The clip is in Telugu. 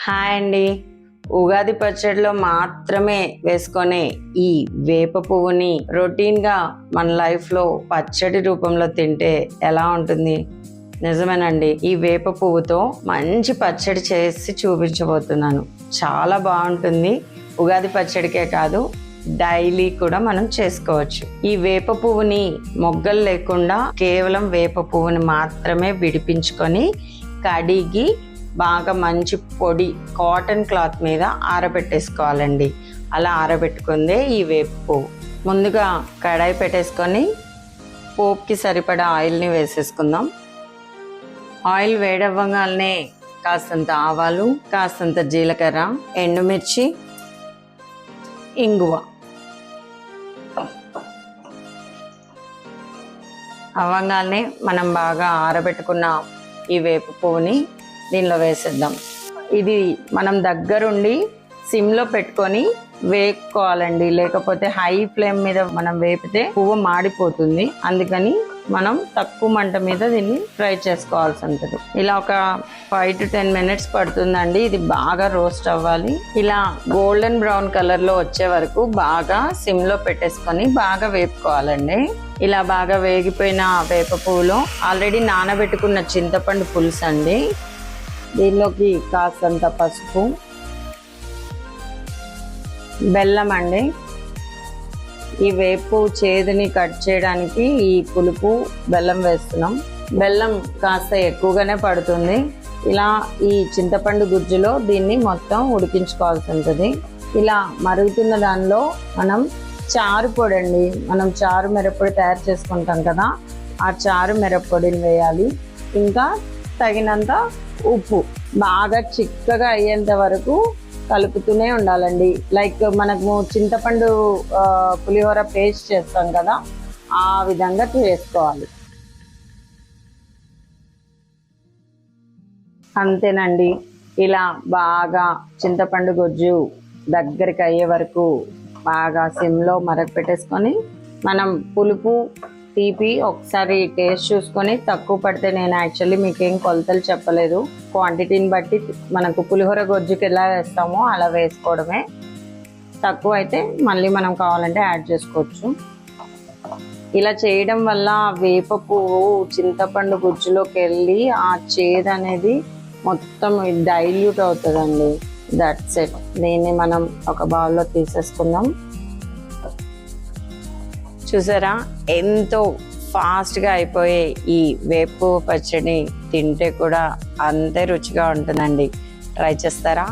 హాయ్ అండి. ఉగాది పచ్చడిలో మాత్రమే వేసుకునే ఈ వేప పువ్వుని రొటీన్గా మన లైఫ్లో పచ్చడి రూపంలో తింటే ఎలా ఉంటుంది? నిజమేనండి, ఈ వేప పువ్వుతో మంచి పచ్చడి చేసి చూపించబోతున్నాను. చాలా బాగుంటుంది. ఉగాది పచ్చడికే కాదు, డైలీ కూడా మనం చేసుకోవచ్చు. ఈ వేప పువ్వుని మొగ్గలు లేకుండా కేవలం వేప పువ్వుని మాత్రమే విడిపించుకొని కడిగి బాగా మంచి పొడి కాటన్ క్లాత్ మీద ఆరబెట్టేసుకోవాలండి. అలా ఆరబెట్టుకుందే ఈ వేప పువ్వు. ముందుగా కడాయి పెట్టేసుకొని పోపుకి సరిపడా ఆయిల్ని వేసేసుకుందాం. ఆయిల్ వేడవ్వగానే కాస్తంత ఆవాలు, కాస్తంత జీలకర్ర, ఎండుమిర్చి, ఇంగువ అవ్వగానే మనం బాగా ఆరబెట్టుకున్న ఈ వేప పువ్వుని దీనిలో వేసేద్దాం. ఇది మనం దగ్గరుండి సిమ్లో పెట్టుకొని వేపుకోవాలండి, లేకపోతే హై ఫ్లేమ్ మీద మనం వేపితే పువ్వు మాడిపోతుంది. అందుకని మనం తక్కువ మంట మీద దీన్ని ఫ్రై చేసుకోవాల్సి ఉంటుంది. ఇలా ఒక 5 to 10 minutes పడుతుందండి. ఇది బాగా రోస్ట్ అవ్వాలి. ఇలా గోల్డెన్ బ్రౌన్ కలర్లో వచ్చే వరకు బాగా సిమ్లో పెట్టేసుకొని బాగా వేపుకోవాలండి. ఇలా బాగా వేగిపోయిన వేప పువ్వులో ఆల్రెడీ నానబెట్టుకున్న చింతపండు పులుసు అండి. దీనిలోకి కాస్తంత పసుపు, బెల్లం అండి. ఈ వేపు చేదుని కట్ చేయడానికి ఈ పులుపు బెల్లం వేస్తున్నాం. బెల్లం కాస్త ఎక్కువగానే పడుతుంది. ఇలా ఈ చింతపండు గుజ్జులో దీన్ని మొత్తం ఉడికించుకోవాల్సి ఉంటుంది. ఇలా మరుగుతున్న దానిలో మనం చారు పొడి అండి, మనం చారు మిరప్పొడి తయారు చేసుకుంటాం కదా, ఆ చారు మిరప్పొడిని వేయాలి. ఇంకా తగినంత ఉప్పు. బాగా చిక్కగా అయ్యేంత వరకు కలుపుతూనే ఉండాలండి. లైక్ మనకు చింతపండు పులిహోర పేస్ట్ చేస్తాం కదా, ఆ విధంగా చేసుకోవాలి. అంతేనండి. ఇలా బాగా చింతపండు గుజ్జు దగ్గరికి అయ్యే వరకు బాగా సిమ్లో మరగపెట్టేసుకొని మనం పులుపు తీపి ఒకసారి టేస్ట్ చూసుకొని తక్కువ పడితే, నేను యాక్చువల్లీ మీకేం కొలతలు చెప్పలేదు, క్వాంటిటీని బట్టి మనకు పులిహోర గొజ్జుకి ఎలా వేస్తామో అలా వేసుకోవడమే. తక్కువ అయితే మళ్ళీ మనం కావాలంటే యాడ్ చేసుకోవచ్చు. ఇలా చేయడం వల్ల వేప పువ్వు చింతపండు గుజ్జులోకి వెళ్ళి ఆ చేదు అనేది మొత్తం డైల్యూట్ అవుతుందండి. That's it. దీన్ని మనం ఒక బౌల్లో తీసేసుకుందాం. చూసారా, ఎంతో ఫాస్ట్గా అయిపోయే ఈ వేపు పచ్చడిని తింటే కూడా అంతే రుచిగా ఉంటుందండి. ట్రై చేస్తారా?